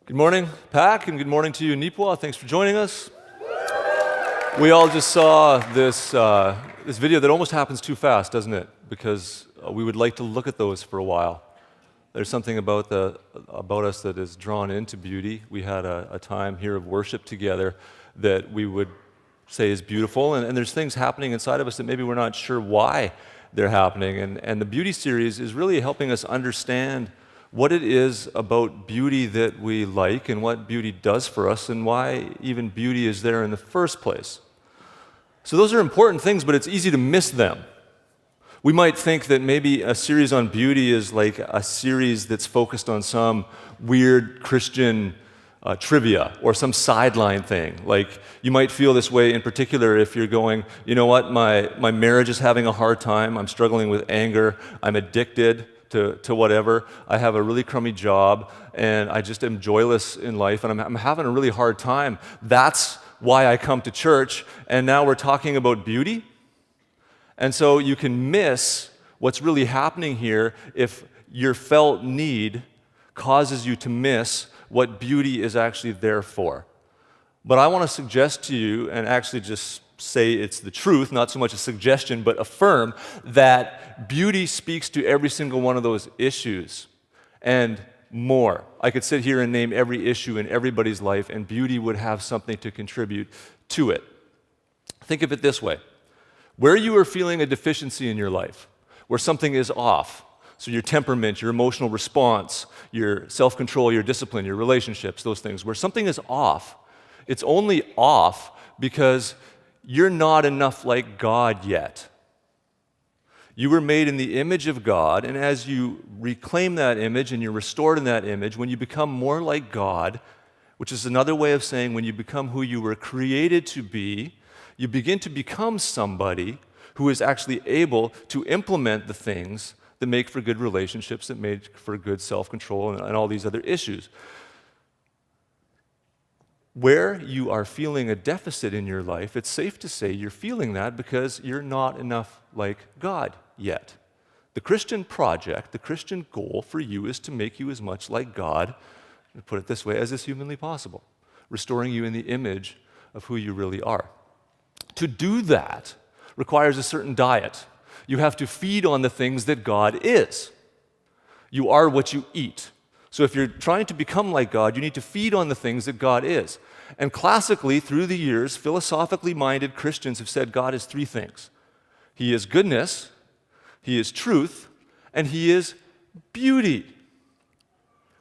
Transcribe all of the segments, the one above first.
Good morning, Pac, and good morning to you, Nipwa. Thanks for joining us. We all just saw this video that almost happens too fast, doesn't it? Because we would like to look at those for a while. There's something about us that is drawn into beauty. We had a time here of worship together that we would say is beautiful, and there's things happening inside of us that maybe we're not sure why they're happening. And the beauty series is really helping us understand what it is about beauty that we like and what beauty does for us and why even beauty is there in the first place. So those are important things, but it's easy to miss them. We might think that maybe a series on beauty is like a series that's focused on some weird Christian trivia or some sideline thing. Like you might feel this way in particular if you're going, you know what, my marriage is having a hard time, I'm struggling with anger, I'm addicted to whatever, I have a really crummy job, and I just am joyless in life, and I'm having a really hard time. That's why I come to church, and now we're talking about beauty? And so you can miss what's really happening here if your felt need causes you to miss what beauty is actually there for. But I want to suggest to you, and actually just say it's the truth, not so much a suggestion, but affirm that beauty speaks to every single one of those issues and more. I could sit here and name every issue in everybody's life, and beauty would have something to contribute to it. Think of it this way. Where you are feeling a deficiency in your life, where something is off, so your temperament, your emotional response, your self-control, your discipline, your relationships, those things, where something is off, it's only off because you're not enough like God yet. You were made in the image of God, and as you reclaim that image and you're restored in that image, when you become more like God, which is another way of saying when you become who you were created to be, you begin to become somebody who is actually able to implement the things that make for good relationships, that make for good self-control, and all these other issues. Where you are feeling a deficit in your life, it's safe to say you're feeling that because you're not enough like God yet. The Christian project, the Christian goal for you is to make you as much like God, to put it this way, as is humanly possible, restoring you in the image of who you really are. To do that requires a certain diet. You have to feed on the things that God is. You are what you eat. So if you're trying to become like God, you need to feed on the things that God is. And classically, through the years, philosophically minded Christians have said God is three things. He is goodness, He is truth, and He is beauty.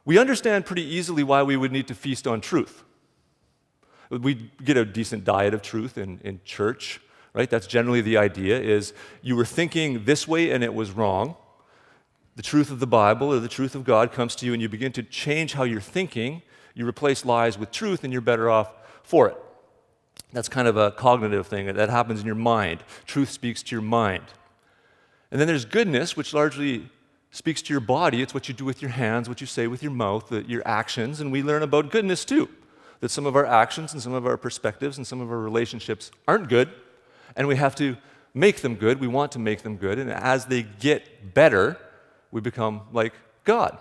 We understand pretty easily why we would need to feast on truth. We get a decent diet of truth in church, right? That's generally the idea, is you were thinking this way and it was wrong. The truth of the Bible or the truth of God comes to you and you begin to change how you're thinking. You replace lies with truth and you're better off for it. That's kind of a cognitive thing that happens in your mind. Truth speaks to your mind. And then there's goodness, which largely speaks to your body. It's what you do with your hands, what you say with your mouth, your actions. And we learn about goodness too, that some of our actions and some of our perspectives and some of our relationships aren't good, and we have to make them good. We want to make them good. And as they get better, we become like God.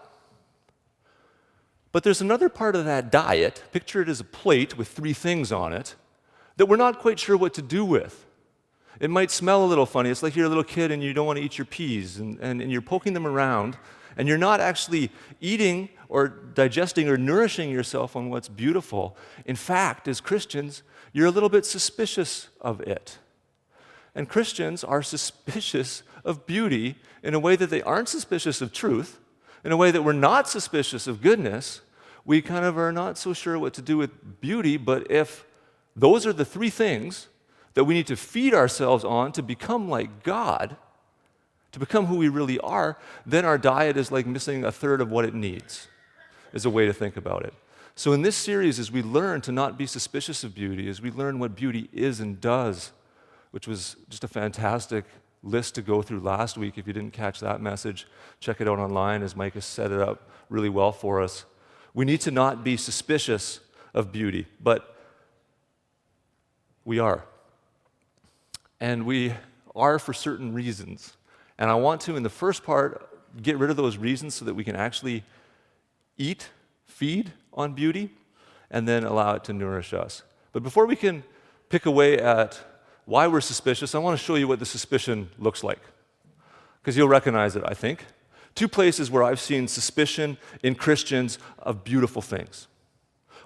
But there's another part of that diet, picture it as a plate with three things on it, that we're not quite sure what to do with. It might smell a little funny. It's like you're a little kid and you don't want to eat your peas, and you're poking them around, and you're not actually eating or digesting or nourishing yourself on what's beautiful. In fact, as Christians, you're a little bit suspicious of it. And Christians are suspicious of beauty in a way that they aren't suspicious of truth, in a way that we're not suspicious of goodness. We kind of are not so sure what to do with beauty, but if those are the three things that we need to feed ourselves on to become like God, to become who we really are, then our diet is like missing a third of what it needs, is a way to think about it. So in this series, as we learn to not be suspicious of beauty, as we learn what beauty is and does, which was just a fantastic list to go through last week. If you didn't catch that message, check it out online as Mike has set it up really well for us. We need to not be suspicious of beauty, but we are. And we are for certain reasons. And I want to, in the first part, get rid of those reasons so that we can actually feed on beauty and then allow it to nourish us. But before we can pick away at why we're suspicious, I want to show you what the suspicion looks like. Because you'll recognize it, I think. 2 places where I've seen suspicion in Christians of beautiful things.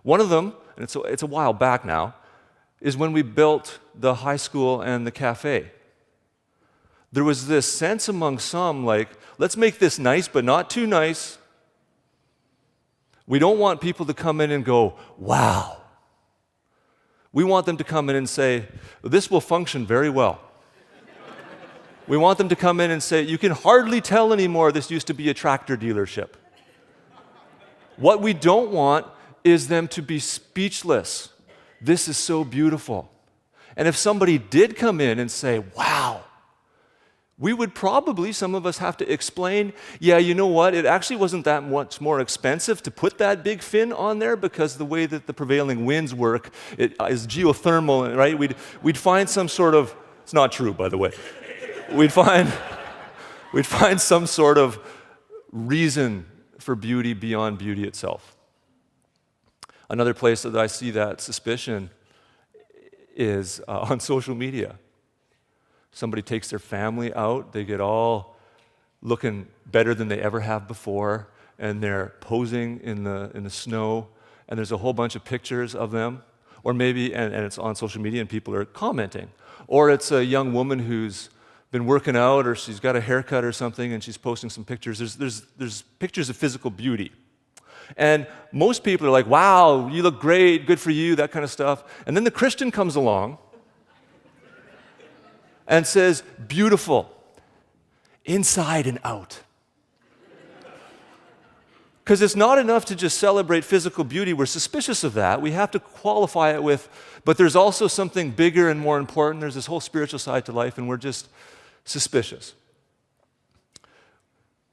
One of them, and it's a while back now, is when we built the high school and the cafe. There was this sense among some, like, let's make this nice, but not too nice. We don't want people to come in and go, wow. We want them to come in and say, this will function very well. We want them to come in and say, you can hardly tell anymore this used to be a tractor dealership. What we don't want is them to be speechless. This is so beautiful. And if somebody did come in and say, wow, we would probably, some of us, have to explain, yeah, you know what, it actually wasn't that much more expensive to put that big fin on there because the way that the prevailing winds work, it is geothermal, right? We'd find some sort of, it's not true, by the way. We'd find some sort of reason for beauty beyond beauty itself. Another place that I see that suspicion is on social media. Somebody takes their family out, they get all looking better than they ever have before, and they're posing in the snow, and there's a whole bunch of pictures of them, or maybe, and it's on social media and people are commenting. Or it's a young woman who's been working out, or she's got a haircut or something, and she's posting some pictures. There's pictures of physical beauty. And most people are like, wow, you look great, good for you, that kind of stuff. And then the Christian comes along and says, beautiful, inside and out. Because it's not enough to just celebrate physical beauty. We're suspicious of that. We have to qualify it with, but there's also something bigger and more important. There's this whole spiritual side to life, and we're just suspicious.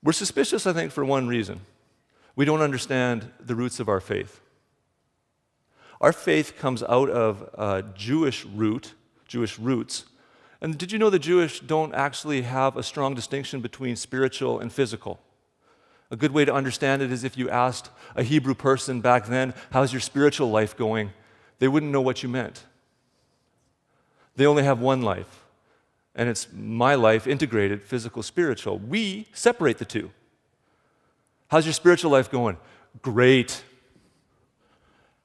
We're suspicious, I think, for one reason. We don't understand the roots of our faith. Our faith comes out of Jewish roots. And did you know the Jewish don't actually have a strong distinction between spiritual and physical? A good way to understand it is if you asked a Hebrew person back then, how's your spiritual life going? They wouldn't know what you meant. They only have one life, and it's my life, integrated, physical, spiritual. We separate the two. How's your spiritual life going? Great.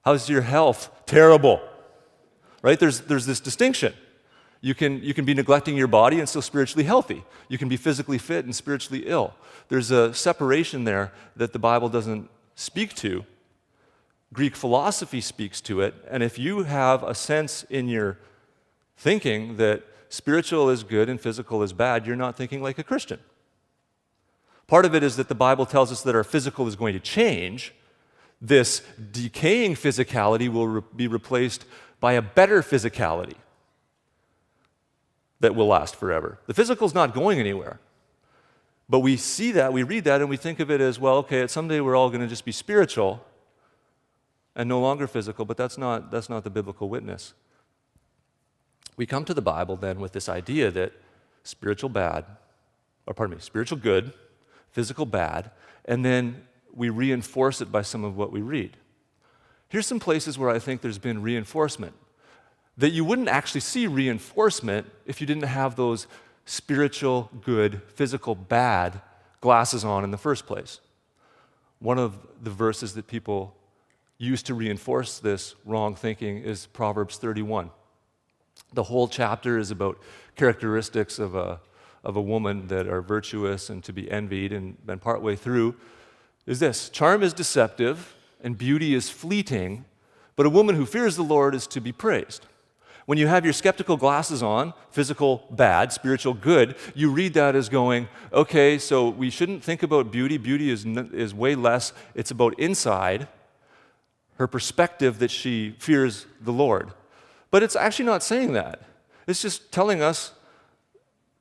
How's your health? Terrible. Right? There's this distinction. You can be neglecting your body and still spiritually healthy. You can be physically fit and spiritually ill. There's a separation there that the Bible doesn't speak to. Greek philosophy speaks to it, and if you have a sense in your thinking that spiritual is good and physical is bad, you're not thinking like a Christian. Part of it is that the Bible tells us that our physical is going to change. This decaying physicality will be replaced by a better physicality that will last forever. The physical is not going anywhere. But we see that, we read that, and we think of it as, well, okay, someday we're all going to just be spiritual and no longer physical, but that's not the biblical witness. We come to the Bible then with this idea that spiritual good, physical bad, and then we reinforce it by some of what we read. Here's some places where I think there's been reinforcement. That you wouldn't actually see reinforcement if you didn't have those spiritual good, physical bad glasses on in the first place. One of the verses that people use to reinforce this wrong thinking is Proverbs 31. The whole chapter is about characteristics of a woman that are virtuous and to be envied, and partway through is this: charm is deceptive and beauty is fleeting, but a woman who fears the Lord is to be praised. When you have your skeptical glasses on, physical bad, spiritual good, you read that as going, okay, so we shouldn't think about beauty. Beauty is way less. It's about inside, her perspective that she fears the Lord. But it's actually not saying that. It's just telling us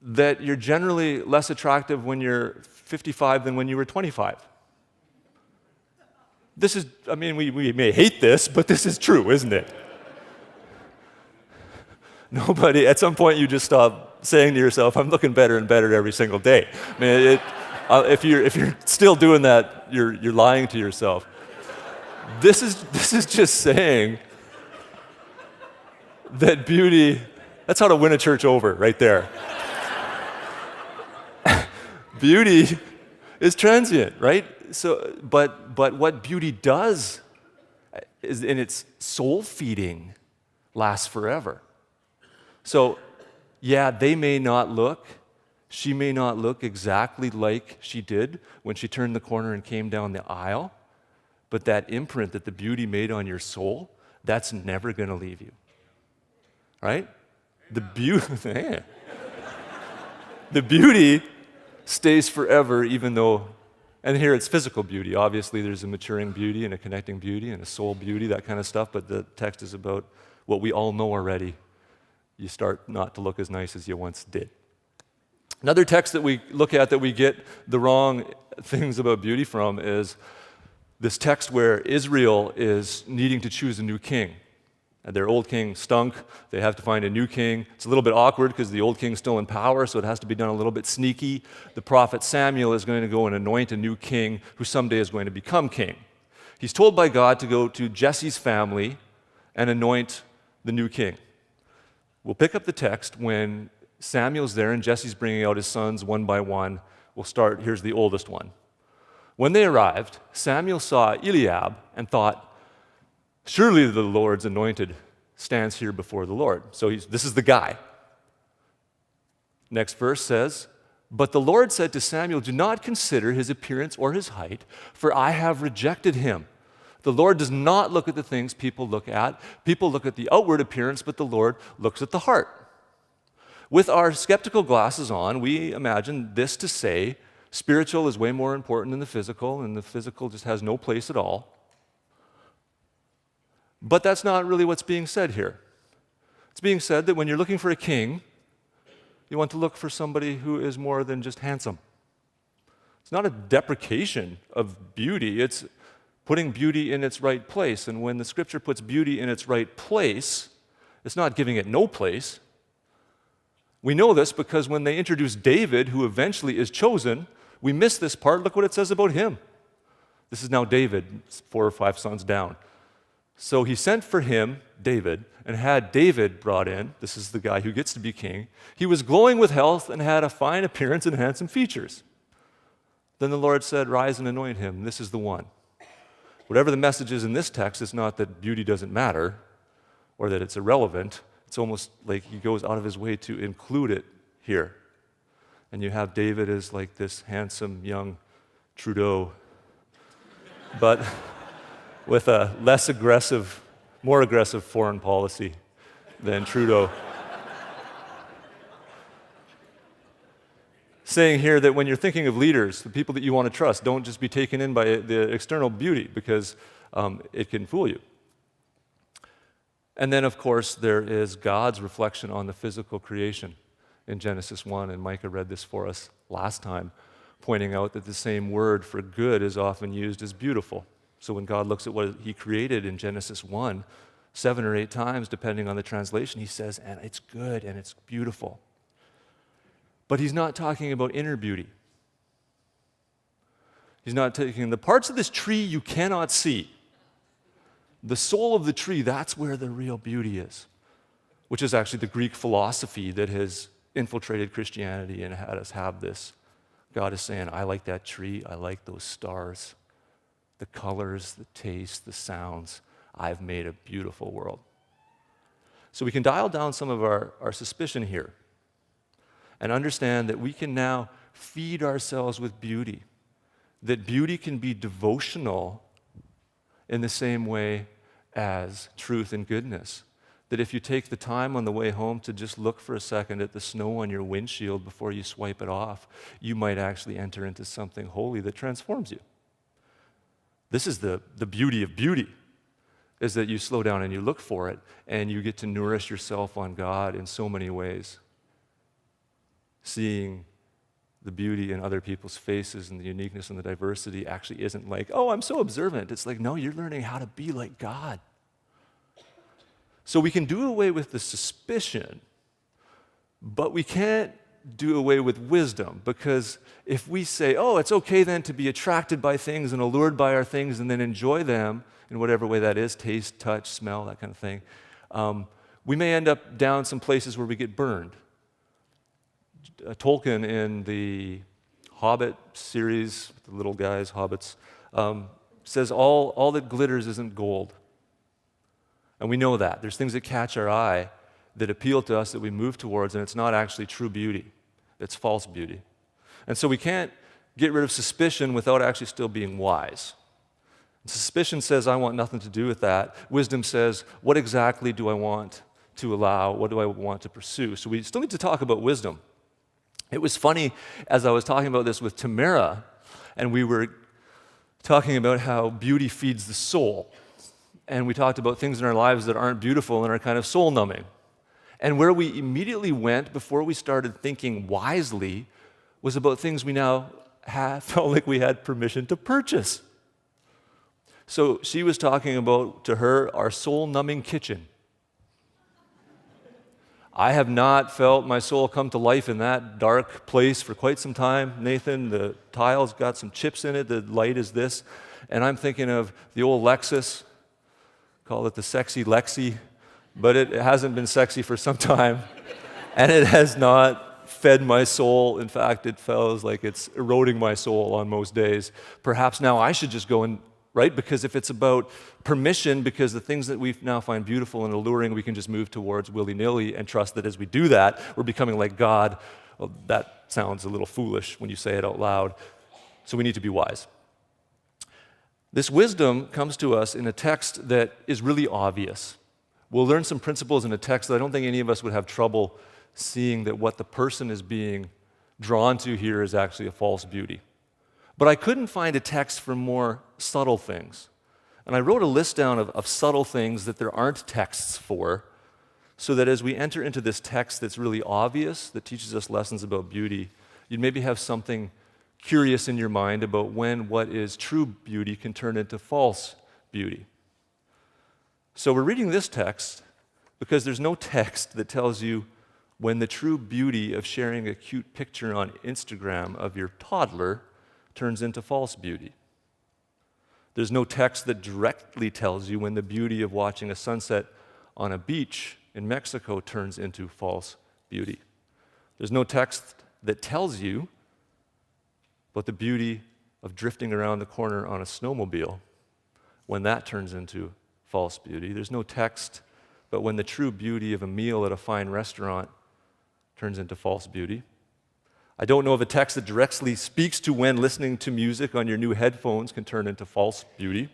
that you're generally less attractive when you're 55 than when you were 25. This is, we may hate this, but this is true, isn't it? Nobody, at some point you just stop saying to yourself, I'm looking better and better every single day. If you're still doing that, you're lying to yourself. This is just saying that beauty, that's how to win a church over right there. Beauty is transient, right? So, but what beauty does is, in its soul feeding, lasts forever. So, yeah, she may not look exactly like she did when she turned the corner and came down the aisle, but that imprint that the beauty made on your soul, that's never going to leave you, right? The beauty stays forever, even though, and here it's physical beauty. Obviously, there's a maturing beauty and a connecting beauty and a soul beauty, that kind of stuff, but the text is about what we all know already. You start not to look as nice as you once did. Another text that we look at that we get the wrong things about beauty from is this text where Israel is needing to choose a new king. Their old king stunk. They have to find a new king. It's a little bit awkward because the old king's still in power, so it has to be done a little bit sneaky. The prophet Samuel is going to go and anoint a new king who someday is going to become king. He's told by God to go to Jesse's family and anoint the new king. We'll pick up the text when Samuel's there and Jesse's bringing out his sons one by one. We'll start, here's the oldest one. When they arrived, Samuel saw Eliab and thought, surely the Lord's anointed stands here before the Lord. So this is the guy. Next verse says, but the Lord said to Samuel, do not consider his appearance or his height, for I have rejected him. The Lord does not look at the things people look at. People look at the outward appearance, but the Lord looks at the heart. With our skeptical glasses on, we imagine this to say, spiritual is way more important than the physical, and the physical just has no place at all. But that's not really what's being said here. It's being said that when you're looking for a king, you want to look for somebody who is more than just handsome. It's not a deprecation of beauty, it's putting beauty in its right place. And when the scripture puts beauty in its right place, it's not giving it no place. We know this because when they introduce David, who eventually is chosen, we miss this part. Look what it says about him. This is now David, 4 or 5 sons down. So he sent for him, David, and had David brought in. This is the guy who gets to be king. He was glowing with health and had a fine appearance and handsome features. Then the Lord said, rise and anoint him. This is the one. Whatever the message is in this text, it's not that beauty doesn't matter or that it's irrelevant. It's almost like he goes out of his way to include it here. And you have David as like this handsome young Trudeau, but with a more aggressive foreign policy than Trudeau. Saying here that when you're thinking of leaders, the people that you want to trust, don't just be taken in by the external beauty because it can fool you. And then, of course, there is God's reflection on the physical creation in Genesis 1, and Micah read this for us last time, pointing out that the same word for good is often used as beautiful. So when God looks at what he created in Genesis 1, 7 or 8 times, depending on the translation, he says, and it's good and it's beautiful. But he's not talking about inner beauty. He's not taking the parts of this tree you cannot see. The soul of the tree, that's where the real beauty is, which is actually the Greek philosophy that has infiltrated Christianity and had us have this. God is saying, I like that tree, I like those stars, the colors, the taste, the sounds. I've made a beautiful world. So we can dial down some of our suspicion here and understand that we can now feed ourselves with beauty, that beauty can be devotional in the same way as truth and goodness. That if you take the time on the way home to just look for a second at the snow on your windshield before you swipe it off, you might actually enter into something holy that transforms you. This is the beauty of beauty, is that you slow down and you look for it, and you get to nourish yourself on God in so many ways. Seeing the beauty in other people's faces and the uniqueness and the diversity actually isn't like, oh, I'm so observant. It's like, no, you're learning how to be like God. So we can do away with the suspicion, but we can't do away with wisdom, because if we say, oh, it's okay then to be attracted by things and allured by our things and then enjoy them in whatever way that is, taste, touch, smell, that kind of thing, we may end up down some places where we get burned. Tolkien in the Hobbit series, the little guys, hobbits, says all that glitters isn't gold. And we know that. There's things that catch our eye that appeal to us that we move towards, and it's not actually true beauty. It's false beauty. And so we can't get rid of suspicion without actually still being wise. Suspicion says, I want nothing to do with that. Wisdom says, what exactly do I want to allow? What do I want to pursue? So we still need to talk about wisdom. It was funny, as I was talking about this with Tamara, and we were talking about how beauty feeds the soul. And we talked about things in our lives that aren't beautiful and are kind of soul-numbing. And where we immediately went before we started thinking wisely was about things we now felt like we had permission to purchase. So she was talking about, to her, our soul-numbing kitchen. I have not felt my soul come to life in that dark place for quite some time. Nathan, the tile's got some chips in it, the light is this. And I'm thinking of the old Lexus, call it the sexy Lexi, but it hasn't been sexy for some time. And it has not fed my soul. In fact, it feels like it's eroding my soul on most days. Perhaps now I should just go and right? Because if it's about permission, because the things that we now find beautiful and alluring, we can just move towards willy-nilly and trust that as we do that, we're becoming like God. Well, that sounds a little foolish when you say it out loud. So we need to be wise. This wisdom comes to us in a text that is really obvious. We'll learn some principles in a text that I don't think any of us would have trouble seeing that what the person is being drawn to here is actually a false beauty. But I couldn't find a text for more subtle things. And I wrote a list down of subtle things that there aren't texts for, so that as we enter into this text that's really obvious, that teaches us lessons about beauty, you'd maybe have something curious in your mind about when what is true beauty can turn into false beauty. So we're reading this text because there's no text that tells you when the true beauty of sharing a cute picture on Instagram of your toddler turns into false beauty. There's no text that directly tells you when the beauty of watching a sunset on a beach in Mexico turns into false beauty. There's no text that tells you about the beauty of drifting around the corner on a snowmobile when that turns into false beauty. There's no text but when the true beauty of a meal at a fine restaurant turns into false beauty. I don't know of a text that directly speaks to when listening to music on your new headphones can turn into false beauty.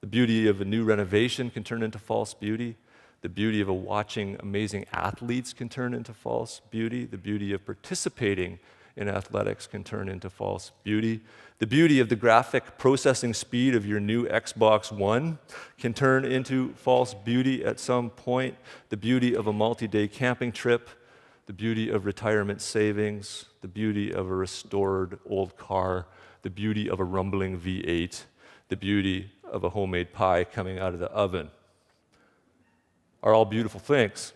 The beauty of a new renovation can turn into false beauty. The beauty of watching amazing athletes can turn into false beauty. The beauty of participating in athletics can turn into false beauty. The beauty of the graphic processing speed of your new Xbox One can turn into false beauty at some point. The beauty of a multi-day camping trip, the beauty of retirement savings, the beauty of a restored old car, the beauty of a rumbling V8, the beauty of a homemade pie coming out of the oven are all beautiful things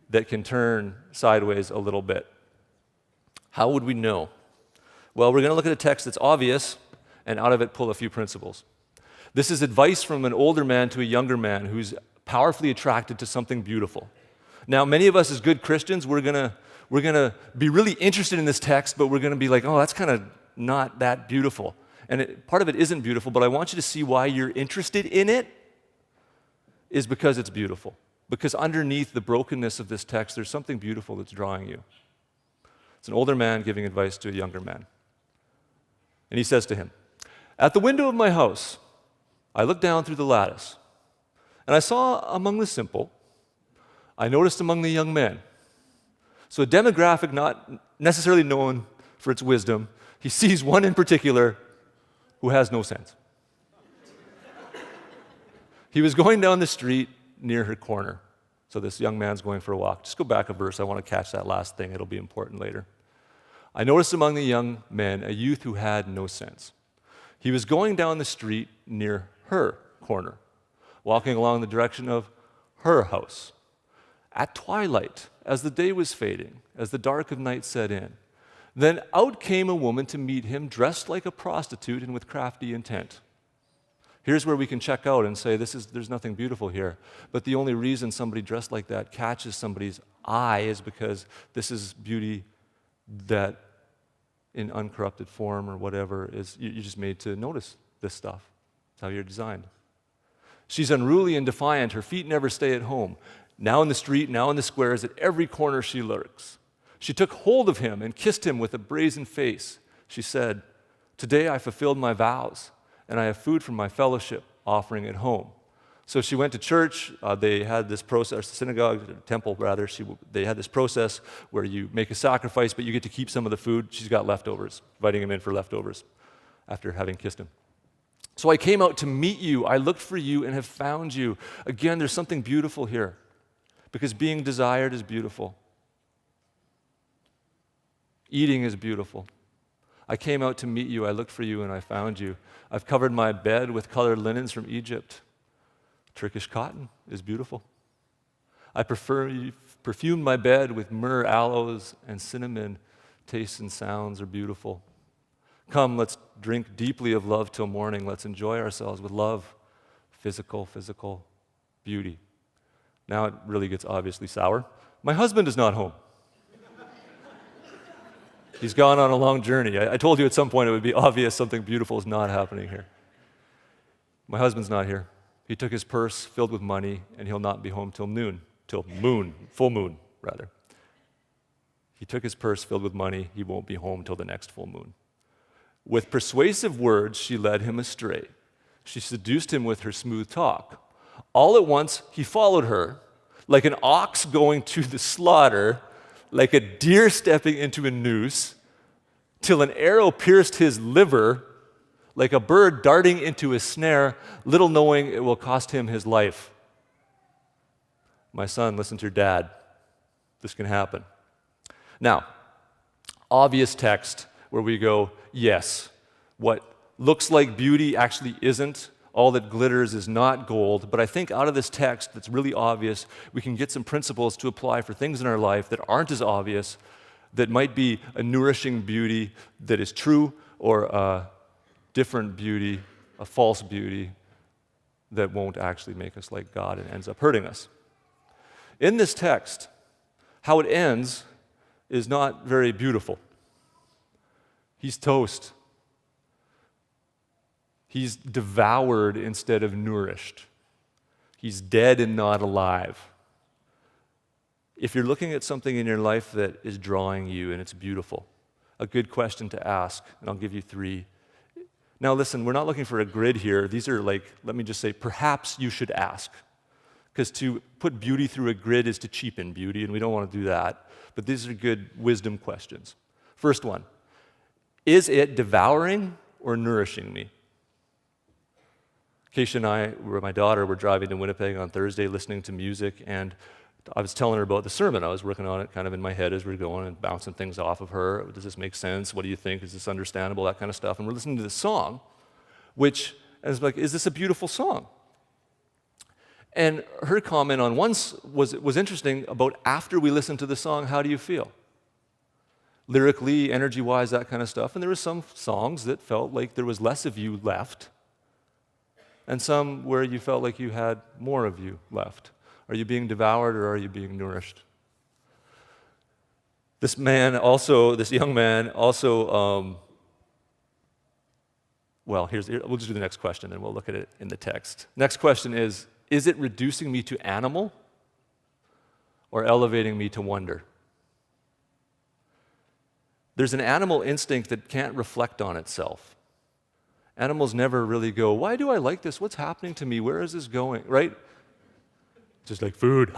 that can turn sideways a little bit. How would we know? Well, we're going to look at a text that's obvious and out of it pull a few principles. This is advice from an older man to a younger man who's powerfully attracted to something beautiful. Now, many of us as good Christians, we're gonna be really interested in this text, but we're gonna be like, oh, that's kind of not that beautiful. And part of it isn't beautiful, but I want you to see why you're interested in it is because it's beautiful. Because underneath the brokenness of this text, there's something beautiful that's drawing you. It's an older man giving advice to a younger man. And he says to him, "At the window of my house, I looked down through the lattice, and I saw among the simple, I noticed among the young men." So a demographic not necessarily known for its wisdom, he sees one in particular who has no sense. He was going down the street near her corner. So this young man's going for a walk. Just go back a verse. I want to catch that last thing. It'll be important later. I noticed among the young men a youth who had no sense. He was going down the street near her corner, walking along the direction of her house. At twilight, as the day was fading, as the dark of night set in, then out came a woman to meet him, dressed like a prostitute and with crafty intent. Here's where we can check out and say, there's nothing beautiful here. But the only reason somebody dressed like that catches somebody's eye is because this is beauty that in uncorrupted form or whatever is, you're just made to notice this stuff. That's how you're designed. She's unruly and defiant. Her feet never stay at home. Now in the street, now in the squares, at every corner she lurks. She took hold of him and kissed him with a brazen face. She said, "Today I fulfilled my vows, and I have food from my fellowship offering at home." So she went to church. They had this process, synagogue, temple rather. They had this process where you make a sacrifice, but you get to keep some of the food. She's got leftovers, inviting him in for leftovers after having kissed him. "So I came out to meet you. I looked for you and have found you." Again, there's something beautiful here, because being desired is beautiful. Eating is beautiful. "I came out to meet you. I looked for you and I found you. I've covered my bed with colored linens from Egypt. Turkish cotton is beautiful. I perfumed my bed with myrrh, aloes, and cinnamon. Tastes and sounds are beautiful. Come, let's drink deeply of love till morning. Let's enjoy ourselves with love, physical beauty." Now it really gets obviously sour. "My husband is not home. He's gone on a long journey. I told you at some point it would be obvious something beautiful is not happening here. My husband's not here. He took his purse filled with money, and he'll not be home till full moon, rather. He took his purse filled with money. He won't be home till the next full moon." With persuasive words, she led him astray. She seduced him with her smooth talk. All at once, he followed her, like an ox going to the slaughter, like a deer stepping into a noose, till an arrow pierced his liver, like a bird darting into a snare, little knowing it will cost him his life. "My son, listen to your dad. This can happen." Now, obvious text where we go, yes, what looks like beauty actually isn't. All that glitters is not gold. But I think out of this text that's really obvious, we can get some principles to apply for things in our life that aren't as obvious, that might be a nourishing beauty that is true, or a different beauty, a false beauty that won't actually make us like God and ends up hurting us. In this text, how it ends is not very beautiful. He's toast. He's devoured instead of nourished. He's dead and not alive. If you're looking at something in your life that is drawing you and it's beautiful, a good question to ask, and I'll give you 3. Now listen, we're not looking for a grid here. These are like, let me just say, perhaps you should ask. Because to put beauty through a grid is to cheapen beauty, and we don't want to do that. But these are good wisdom questions. First one, is it devouring or nourishing me? Keisha and I, my daughter, were driving to Winnipeg on Thursday listening to music, and I was telling her about the sermon. I was working on it kind of in my head as we were going and bouncing things off of her. Does this make sense? What do you think? Is this understandable? That kind of stuff. And we're listening to this song, which, I was like, is this a beautiful song? And her comment on one was interesting about after we listened to the song, how do you feel? Lyrically, energy-wise, that kind of stuff. And there were some songs that felt like there was less of you left, and some where you felt like you had more of you left. Are you being devoured or are you being nourished? This young man also, we'll just do the next question and we'll look at it in the text. Next question is it reducing me to animal or elevating me to wonder? There's an animal instinct that can't reflect on itself. Animals never really go, why do I like this? What's happening to me? Where is this going? Right? Just like food.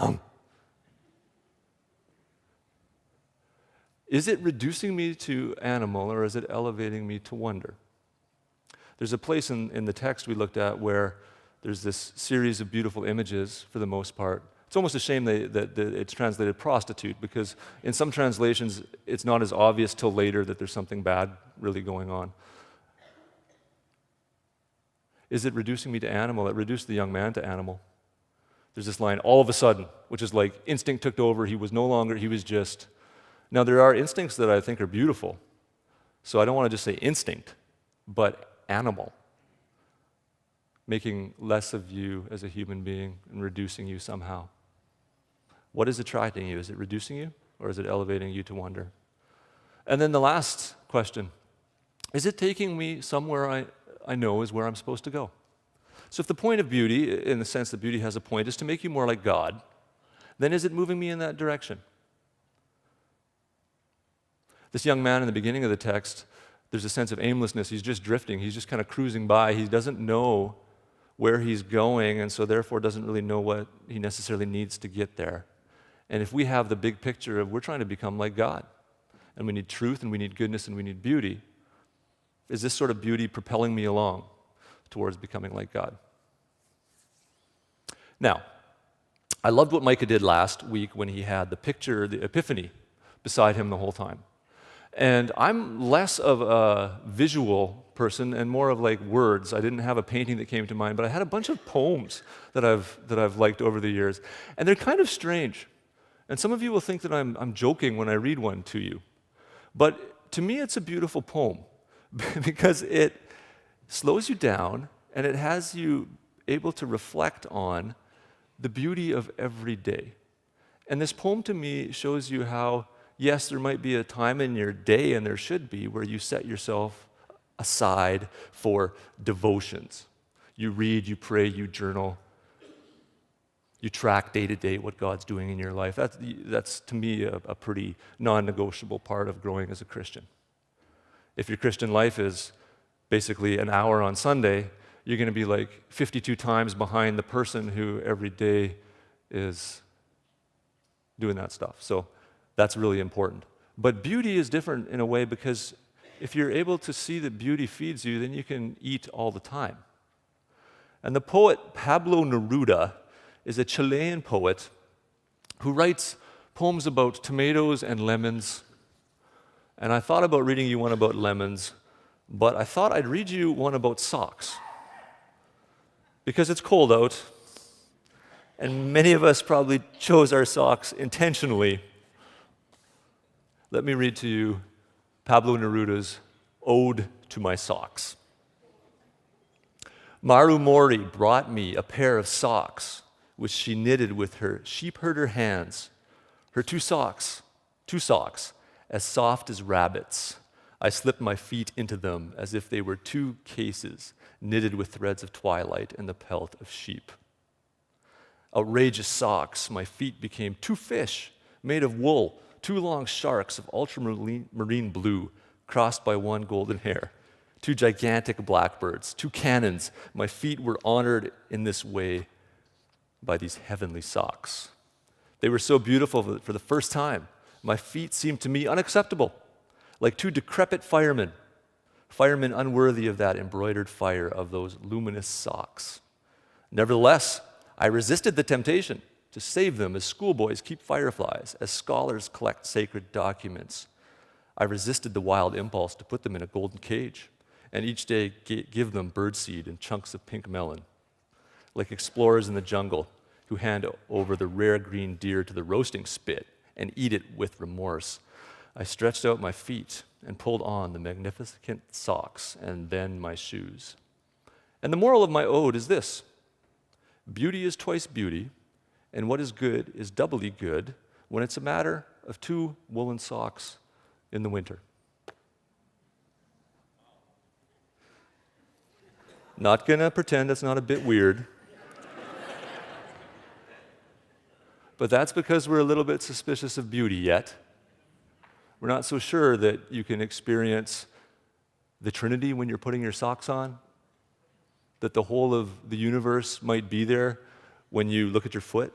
Is it reducing me to animal or is it elevating me to wonder? There's a place in the text we looked at where there's this series of beautiful images for the most part. It's almost a shame that it's translated prostitute, because in some translations it's not as obvious till later that there's something bad really going on. Is it reducing me to animal? It reduced the young man to animal. There's this line, all of a sudden, which is like instinct took over. He was just. Now there are instincts that I think are beautiful. So I don't want to just say instinct, but animal. making less of you as a human being and reducing you somehow? What is attracting you? Is it reducing you, or is it elevating you to wonder? And then the last question, is it taking me somewhere I know is where I'm supposed to go? So if the point of beauty, in the sense that beauty has a point, is to make you more like God, then is it moving me in that direction? This young man in the beginning of the text, there's a sense of aimlessness. He's just drifting. He's just kind of cruising by. He doesn't know where he's going, and so therefore doesn't really know what he necessarily needs to get there. And if we have the big picture of we're trying to become like God, and we need truth, and we need goodness, and we need beauty, is this sort of beauty propelling me along towards becoming like God? Now, I loved what Micah did last week when he had the picture, the epiphany, beside him the whole time. And I'm less of a visual person and more of like words. I didn't have a painting that came to mind, but I had a bunch of poems that I've liked over the years. And they're kind of strange. And some of you will think that I'm joking when I read one to you. But to me, it's a beautiful poem because it slows you down and it has you able to reflect on the beauty of every day. And this poem to me shows you how, yes, there might be a time in your day, and there should be, where you set yourself aside for devotions. You read, you pray, you journal. You track day to day what God's doing in your life. That's to me, a pretty non-negotiable part of growing as a Christian. If your Christian life is basically an hour on Sunday, you're going to be like 52 times behind the person who every day is doing that stuff. So that's really important. But beauty is different in a way because if you're able to see that beauty feeds you, then you can eat all the time. And the poet Pablo Neruda is a Chilean poet who writes poems about tomatoes and lemons. And I thought about reading you one about lemons, but I thought I'd read you one about socks. Because it's cold out, and many of us probably chose our socks intentionally. Let me read to you Pablo Neruda's Ode to My Socks. Maru Mori brought me a pair of socks, which she knitted with her sheepherder hands. Her two socks, as soft as rabbits. I slipped my feet into them as if they were two cases knitted with threads of twilight and the pelt of sheep. Outrageous socks, my feet became two fish made of wool, two long sharks of ultramarine blue crossed by one golden hair, two gigantic blackbirds, two cannons. My feet were honored in this way by these heavenly socks. They were so beautiful that for the first time, my feet seemed to me unacceptable, like two decrepit firemen unworthy of that embroidered fire of those luminous socks. Nevertheless, I resisted the temptation to save them as schoolboys keep fireflies, as scholars collect sacred documents. I resisted the wild impulse to put them in a golden cage and each day give them birdseed and chunks of pink melon, like explorers in the jungle who hand over the rare green deer to the roasting spit and eat it with remorse. I stretched out my feet and pulled on the magnificent socks and then my shoes. And the moral of my ode is this: beauty is twice beauty, and what is good is doubly good when it's a matter of two woolen socks in the winter. Not gonna pretend that's not a bit weird. But that's because we're a little bit suspicious of beauty yet. We're not so sure that you can experience the Trinity when you're putting your socks on, that the whole of the universe might be there when you look at your foot.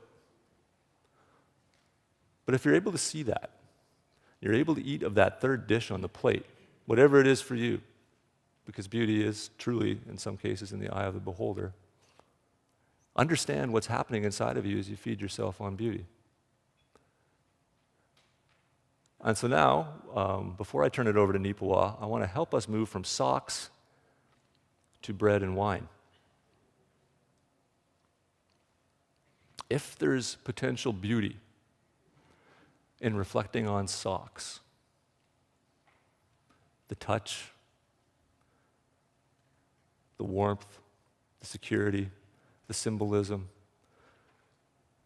But if you're able to see that, you're able to eat of that third dish on the plate, whatever it is for you, because beauty is truly, in some cases, in the eye of the beholder. Understand what's happening inside of you as you feed yourself on beauty. And so now, before I turn it over to Nipawa, I want to help us move from socks to bread and wine. If there's potential beauty in reflecting on socks, the touch, the warmth, the security, the symbolism,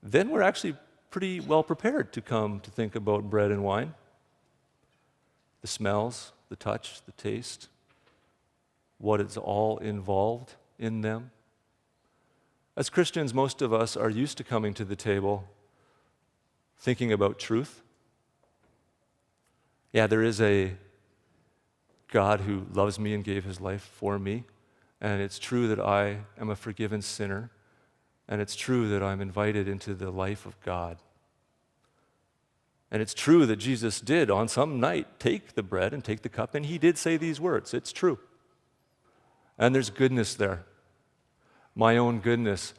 then we're actually pretty well prepared to come to think about bread and wine. The smells, the touch, the taste, what is all involved in them. As Christians, most of us are used to coming to the table thinking about truth. Yeah, there is a God who loves me and gave his life for me, and it's true that I am a forgiven sinner, and it's true that I'm invited into the life of God. And it's true that Jesus did on some night take the bread and take the cup, and he did say these words. It's true. And there's goodness there. My own goodness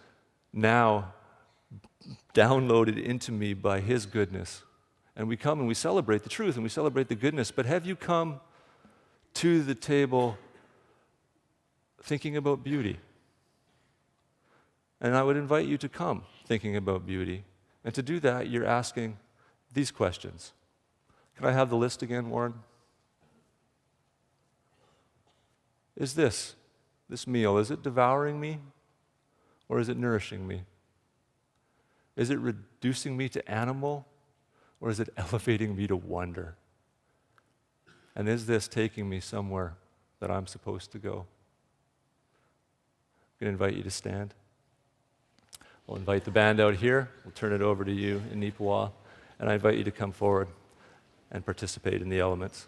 now downloaded into me by his goodness. And we come and we celebrate the truth and we celebrate the goodness. But have you come to the table thinking about beauty? And I would invite you to come thinking about beauty. And to do that, you're asking these questions. Can I have the list again, Warren? Is this meal, is it devouring me or is it nourishing me? Is it reducing me to animal or is it elevating me to wonder? And is this taking me somewhere that I'm supposed to go? I'm going to invite you to stand. We'll invite the band out here. We'll turn it over to you in Nipawa. And I invite you to come forward and participate in the elements.